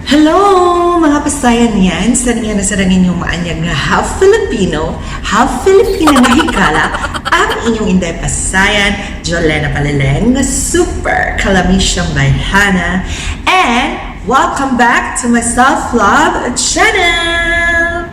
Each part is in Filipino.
Hello mga pasayan yan! Saan nga nasaran inyong maanyag nga half Filipino, half Filipina na hikala ang inyong inday pasayan, Jolena Palileng, na super kalamisyang bayhana. And welcome back to my self-love channel!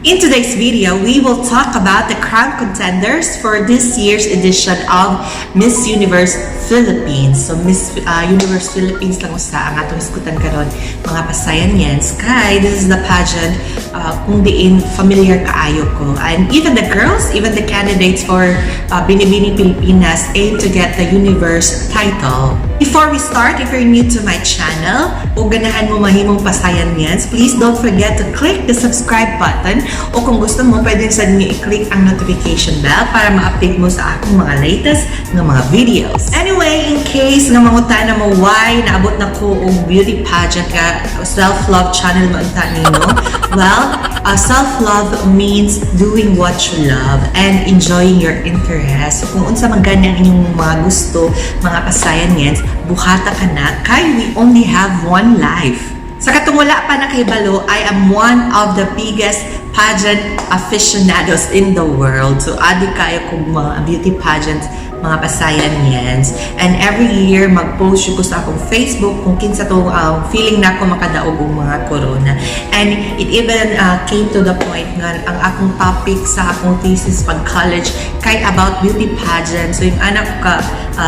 In today's video, we will talk about the crown contenders for this year's edition of Miss Universe Philippines. So, Miss Universe Philippines lang usa ang atong iskutan karon mga pasayan yan. Sky, this is the pageant kung diin familiar kaayo ko. And even the girls, even the candidates for Binibining Pilipinas aim to get the Universe title. Before we start, if you're new to my channel, o ganahan mo mahimong pasayan yan, please don't forget to click the subscribe button. O kung gusto mo, pwede sa niyo i-click ang notification bell para ma-update mo sa akong mga latest ng mga videos. Anyway, in case nga mangutan na mo why naabot na ko og beauty pageant ka self-love channel mo unta ninyo, well, self-love means doing what you love and enjoying your interest. Kung unsa man gani ang inyong mga gusto, mga pasayan yan, buhata ka na kay we only have one life. Sa katong wala pa na kay balo, I am one of the biggest pageant aficionados in the world. So, adi kayo kung mga beauty pageants, mga pasayan yan. And every year, mag-post ko sa akong Facebook kung kinsa to feeling na ako makadaog ng mga corona. And it even came to the point nga ang akong topic sa akong thesis pag-college kay about beauty pageant. So, yung anak ka,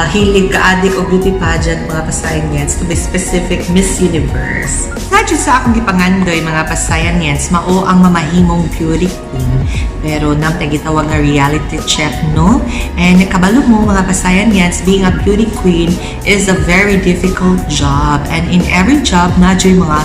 hilig ka-adik o beauty pageant, mga pasayan yan. To be specific, Miss Universe. Sadyo sa akong gipangandoy, mga pasayan yan, mao ang mamahimong beauty queen. Pero namtay gitawag nga reality check, no? And kabalo mo, mga pasayan yan, being a beauty queen is a very difficult job. And in every job, nadyo yung mga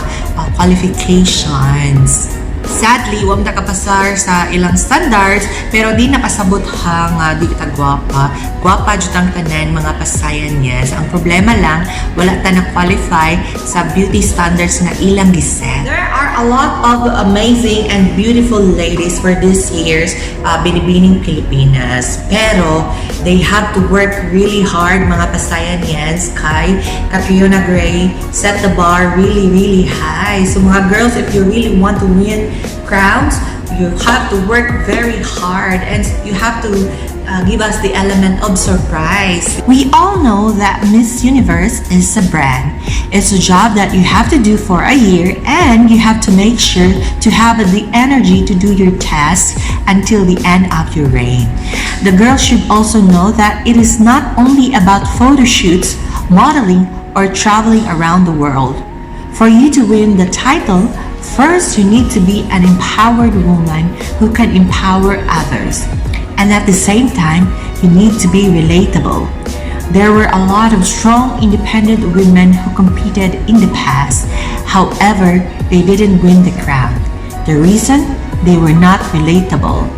qualifications. Sadly, wag nakapasar sa ilang standards, pero di napasabot hang di kita gwapa. Gwapa jud ang tanan mga pasayan yes. Ang problema lang, wala ta na-qualify sa beauty standards na ilang giset. There are a lot of amazing and beautiful ladies for this year's Binibining Pilipinas. Pero, they have to work really hard mga pasayan yes. Kay Catriona Gray set the bar really, really high. So mga girls, if you really want to win crowns, you have to work very hard and you have to give us the element of surprise. We all know that Miss Universe is a brand. It's a job that you have to do for a year and you have to make sure to have the energy to do your tasks until the end of your reign. The girls should also know that it is not only about photo shoots, modeling, or traveling around the world. For you to win the title, first, you need to be an empowered woman who can empower others. And at the same time, you need to be relatable. There were a lot of strong, independent women who competed in the past. However, they didn't win the crown. The reason? They were not relatable.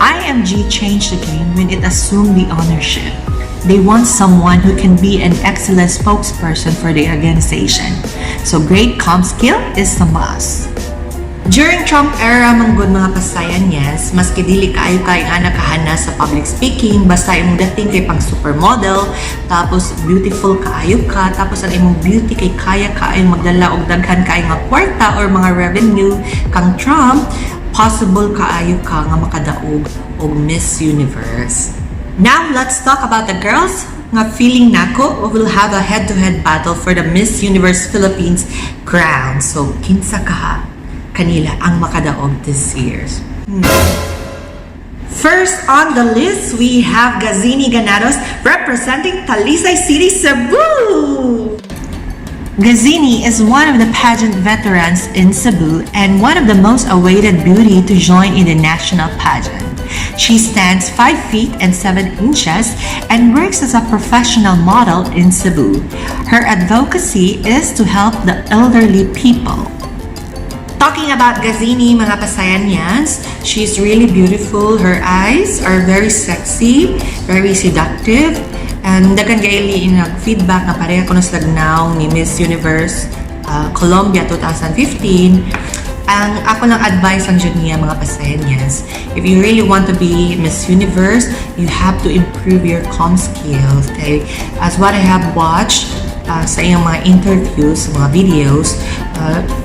IMG changed the game when it assumed the ownership. They want someone who can be an excellent spokesperson for the organization. So great comm skill is a must. During Trump era, manggod mga pasayan yes, maski dili kaayo kay nga nakahana sa public speaking, basta imong dating kay pang supermodel, tapos beautiful kaayo ka, tapos ang imong beauty kay kaya kaayo magdala og daghan kaayo nga kwarta or mga revenue kang Trump, possible kaayo ka nga makadaog og Miss Universe. Now, let's talk about the girls nga feeling nako will have a head-to-head battle for the Miss Universe Philippines crown. So, kinsa ka kanila ang makadaog this year's. First on the list, we have Gazini Ganados representing Talisay City, Cebu. Gazini is one of the pageant veterans in Cebu and one of the most awaited beauty to join in the national pageant. She stands 5 feet and 7 inches and works as a professional model in Cebu. Her advocacy is to help the elderly people. Talking about Gazini, mga pasayan yans, she's really beautiful. Her eyes are very sexy, very seductive, and dagan gaili nag-feedback na pareha ko na sa lagnaw ni Miss Universe Colombia 2015. Ang ako lang advice ang dyan niya mga pasayanyas, if you really want to be Miss Universe, you have to improve your comm skills. Okay? As what I have watched sa iyong mga interviews, sa mga videos,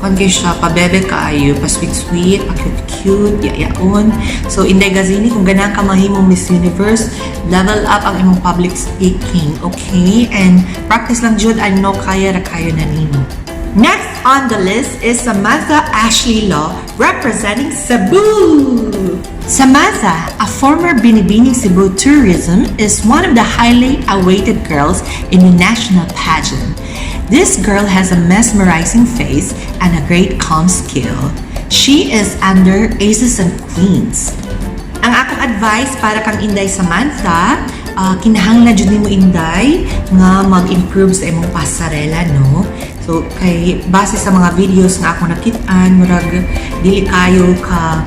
kung kayo siya, pabebe kaayo, pa-sweet-sweet, pa-cute-cute, yayaon. So, inday gazini, kung ganang ka mahimong Miss Universe, level up ang imong public speaking, okay? And practice lang jud, I know kaya na kayo na nimo. Next on the list is Samantha Ashley Law representing Cebu. Samantha, a former Binibining Cebu tourism, is one of the highly awaited girls in the national pageant. This girl has a mesmerizing face and a great comm skill. She is under Aces and Queens. Ang akong advice para kang Inday Samantha, kinahanglan jud nimo Inday nga mag-improve sa imong pasarela, no? So kay base sa mga videos nga akong nakit-an, murag dili kayo ka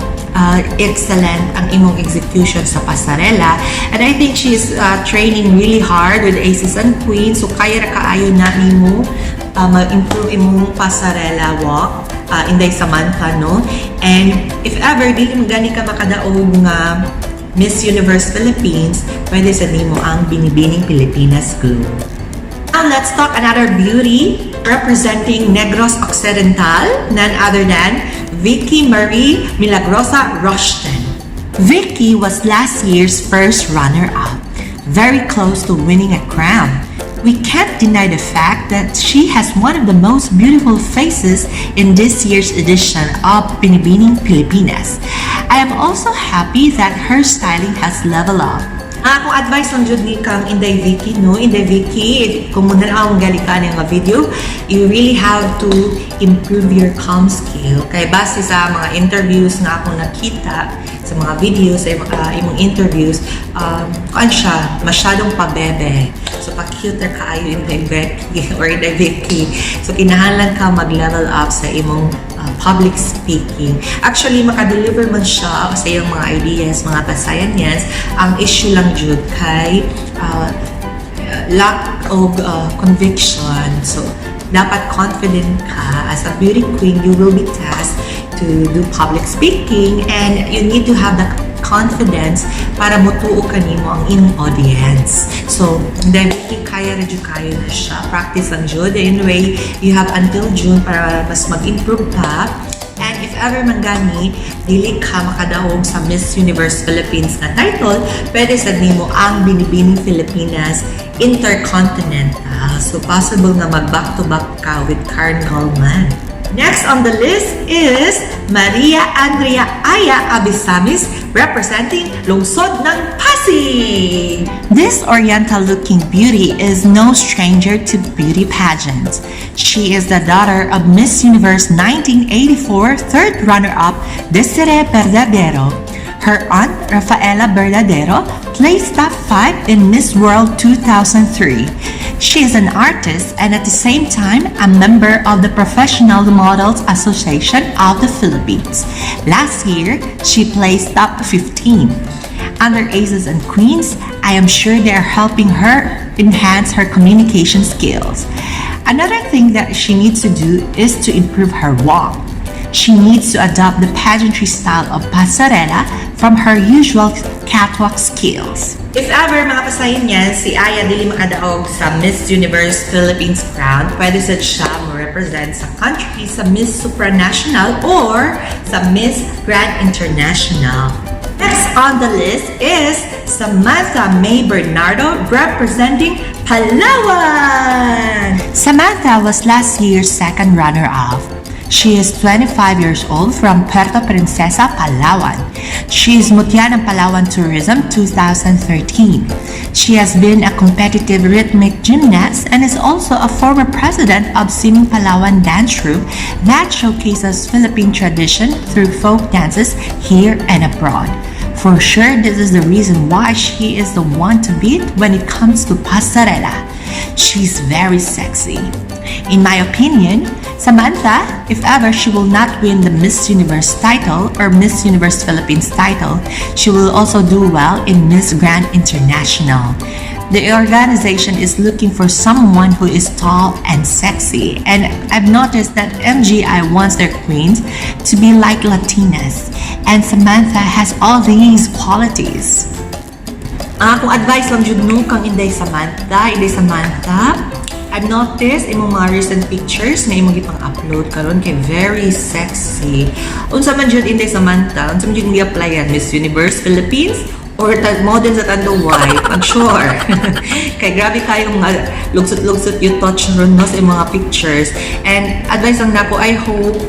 excellent ang imong execution sa pasarela, and I think she's training really hard with Aces and Queens, so kaya ra kaayo na nimo mag-improve imong pasarela walk, Inday Samantha, no? And if ever dili mo gani ka makadaog nga Miss Universe Philippines, pwede sa nimo ang Binibining Pilipinas Glue. Now let's talk another beauty representing Negros Occidental, none other than Vicky Marie Milagrosa Rushton. Vicky was last year's first runner-up, very close to winning a crown. We can't deny the fact that she has one of the most beautiful faces in this year's edition of Binibining Pilipinas. I am also happy that her styling has leveled up. Akong advice lang jud ni kang Inday Vicky, no? Inday Vicky, kung muna na akong galikan yung video, you really have to improve your comm skill. Kaya base sa mga interviews na akong nakita, sa mga videos, sa imong interviews, kuan siya, masyadong pabebe. So, pa-cuter kaayo Inday Vicky or Inday Vicky. So, kinahanglan ka mag-level up sa imong public speaking. Actually, makadeliver man siya sa iyong mga ideas, mga pasayanyas. Ang issue lang jud kay lack of conviction. So, dapat confident ka. As a beauty queen, you will be tasked to do public speaking, and you need to have the confidence para mutuo kanimo ang imong audience. So, then kaya na siya. Practice lang jud. Anyway, you have until June para mas mag-improve pa. And if ever man gani, dili ka makadaog sa Miss Universe Philippines na title, pwede sa nimo ang Binibining Pilipinas Intercontinental. So, possible nga mag-back-to-back ka with Karen Goldman. Next on the list is Maria Andrea Aya Abisamis representing Lungsod ng Pasig. This oriental-looking beauty is no stranger to beauty pageants. She is the daughter of Miss Universe 1984 third runner-up Desiree Verdadero. Her aunt, Rafaela Verdadero, placed top 5 in Miss World 2003. She is an artist and at the same time a member of the Professional Models Association of the Philippines. Last year, she placed top 15. Under Aces and Queens, I am sure they are helping her enhance her communication skills. Another thing that she needs to do is to improve her walk. She needs to adopt the pageantry style of pasarela from her usual catwalk skills. If ever mga pasayin niyan, si Aya dili makadaog sa Miss Universe Philippines crown, pwede siya mo represent sa country sa Miss Supranational or sa Miss Grand International. Next on the list is Samantha May Bernardo representing Palawan. Samantha was last year's second runner-up. She is 25 years old from Puerto Princesa, Palawan. She is Mutya ng Palawan Tourism 2013. She has been a competitive rhythmic gymnast and is also a former president of Siming Palawan Dance Troupe that showcases Philippine tradition through folk dances here and abroad. For sure, this is the reason why she is the one to beat when it comes to pasarela. She's very sexy. In my opinion, Samantha, if ever she will not win the Miss Universe title or Miss Universe Philippines title, she will also do well in Miss Grand International. The organization is looking for someone who is tall and sexy. And I've noticed that MGI wants their queens to be like Latinas. And Samantha has all these qualities. Kung advice lang jud no kang Inday Samantha, I've noticed imong mga recent pictures na imong gipang upload karon kay very sexy. Unsa man jud Inday Samantha, unsa man jud gi-applyan Miss Universe Philippines or tag model sa Tando White, I'm sure. Kay grabe kayong lugsot-lugsot yung touch ron no sa mga pictures. And advice lang nako, I hope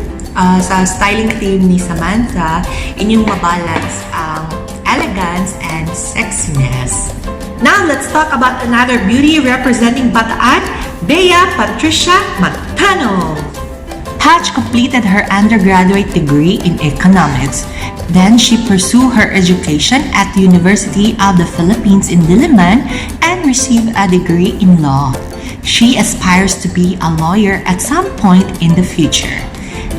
sa styling team ni Samantha inyong mabalance ang elegance and sexiness. Now let's talk about another beauty representing Bataan, Bea Patricia Magtano. Hatch completed her undergraduate degree in economics. Then she pursued her education at the University of the Philippines in Diliman and received a degree in law. She aspires to be a lawyer at some point in the future.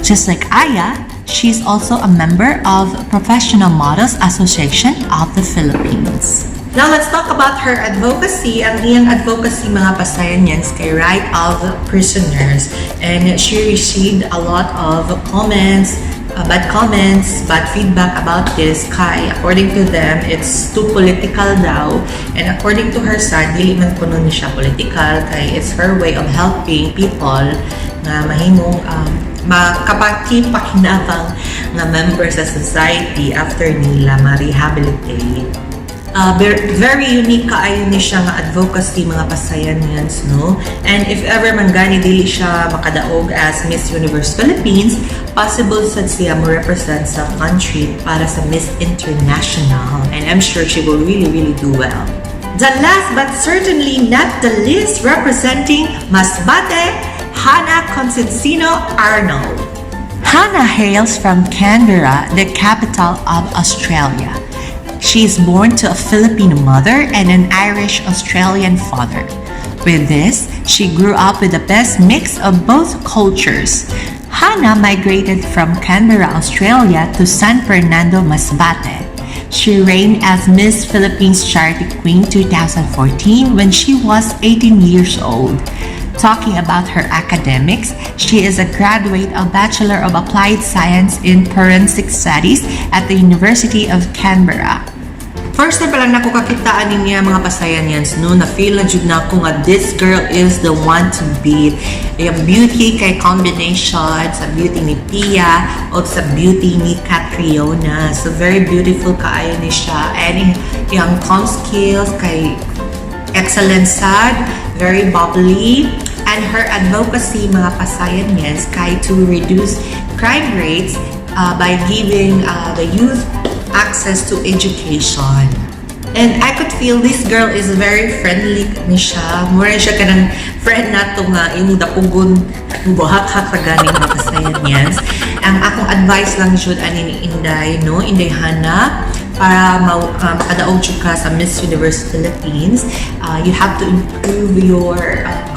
Just like Aya, she is also a member of Professional Models Association of the Philippines. Now let's talk about her advocacy. Ang iyang advocacy mga pasayanyans kay right of prisoners. And she received a lot of comments, bad comments, bad feedback about this kay according to them, it's too political daw. And according to her side, dili man kuno ni siya political kay it's her way of helping people na mahimong makapakipakinabang nga member sa society after nila ma-rehabilitate. Very unique kaayo ni siya nga advocacy mga pasayanyans, no? And if ever man gani dili siya makadaog as Miss Universe Philippines, possible sad siya mo represent sa country para sa Miss International. And I'm sure she will really do well. The last but certainly not the least, representing Masbate, Hannah Constantino Arnold. Hannah hails from Canberra, the capital of Australia. She is born to a Filipino mother and an Irish-Australian father. With this, she grew up with the best mix of both cultures. Hannah migrated from Canberra, Australia to San Fernando, Masbate. She reigned as Miss Philippines Charity Queen 2014 when she was 18 years old. Talking about her academics, she is a graduate of Bachelor of Applied Science in Forensic Studies at the University of Canberra. First time pa lang nako kakitaan niya mga pasayanyans no, na feel na jud na ko nga this girl is the one to beat. Yung beauty kay combination sa beauty ni Pia o sa beauty ni Catriona. So very beautiful kaayo ni siya. And yung com skills kay excellent sad, very bubbly. And her advocacy mga pasayanyans kay to reduce crime rates by giving the youth access to education. And I could feel this girl is very friendly ni siya. Mura siya kanang friend nato nga imo dapugon buhak-hak ra gani mga pasayanyans. Ang akong advice lang jud ani ni Inday, no, Inday Hannah, para makadaog jud ka sa Miss Universe Philippines, you have to improve your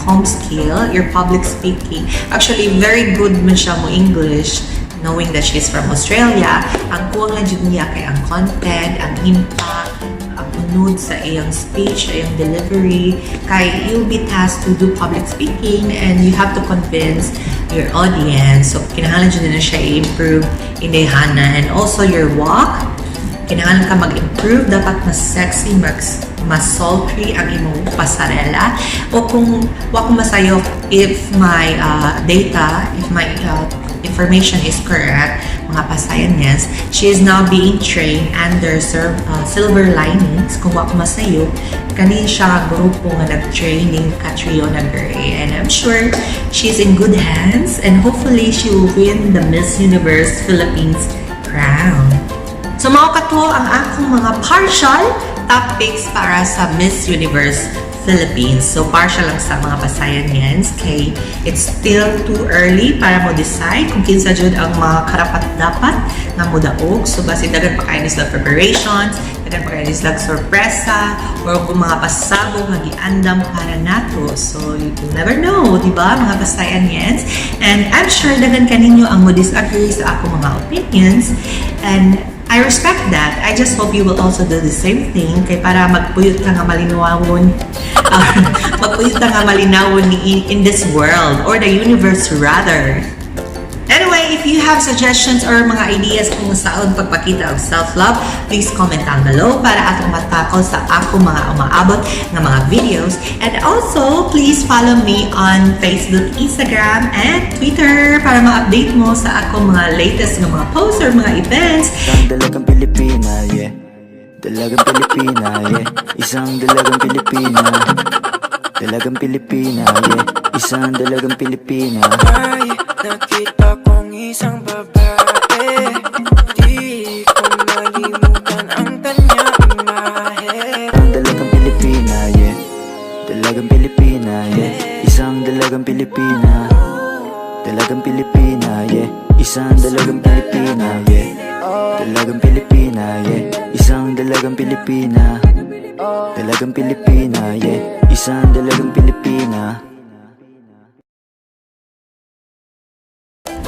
com skill, your public speaking. Actually, very good man siya mo English, knowing that she's from Australia. Ang kuha nga jud niya kay ang content, ang impact, ang unod sa iyang speech, iyang delivery, kay you'll be tasked to do public speaking and you have to convince your audience. So, kinahanglan jud na siya i-improve Inday Hannah. And also your walk, kinahanglan ka mag-improve, dapat mas sexy, mas sultry ang imong pasarela. O kung wako masayo, if my data, if my information is correct, mga pasayanyans, she is now being trained under Silver Linings. Kung wako masayo, kani siya grupo nga nag-training Catriona Gray. And I'm sure she's in good hands and hopefully she will win the Miss Universe Philippines crown. So mga kato ang akong mga partial top picks para sa Miss Universe Philippines. So partial lang sa mga pasayanyans kay it's still too early para mo decide kung kinsa jud ang mga karapat-dapat nga mo daog. So basi dagan pa kayo nislang preparations, dagan pa kayo nislang sorpresa, or kung mga pasabog nga giandam para nato. So you never know, di ba mga pasayanyans? And I'm sure dagan kaninyo ang mo disagree sa ako mga opinions. And I respect that. I just hope you will also do the same thing kay para magpuyot ka nga malinawon. Magpuyot ka nga malinawon in this world or the universe rather. Anyway, if you have suggestions or mga ideas kung saan pagpakita of self-love, please comment down below para atong matakol sa ako mga umaabot ng mga videos. And also, please follow me on Facebook, Instagram, and Twitter para ma-update mo sa ako mga latest ng mga posts or mga events. Isang dalagang Pilipina, yeah. Dalagang Pilipina, yeah. Isang dalagang Pilipina. Dalagang Pilipina, yeah. Isang dalagang Pilipina. Ay, nakita kong isang babae, di ko malimutan ang kanyang imahe. Isang dalagang Pilipina, yeah. Dalagang Pilipina, yeah. Isang dalagang Pilipina. Dalagang Pilipina, yeah. Isang dalagang Pilipina, yeah. Dalagang Pilipina, yeah. Isang dalagang Pilipina. Dalagang Pilipina, yeah. Isang dalagang Pilipina.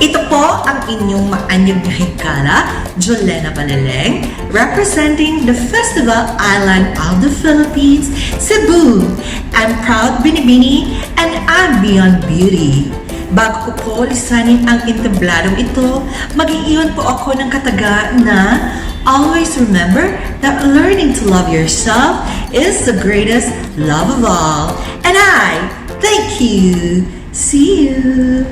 Ito po ang inyong maanyog na hikala, Jolena Baleleng, representing the Festival Island of the Philippines, Cebu. I'm proud Binibini and I'm beyond beauty. Bago ko po lisanin ang intabladong ito, mag-iiwan po ako ng kataga na always remember that learning to love yourself is the greatest love of all. And I thank you. See you.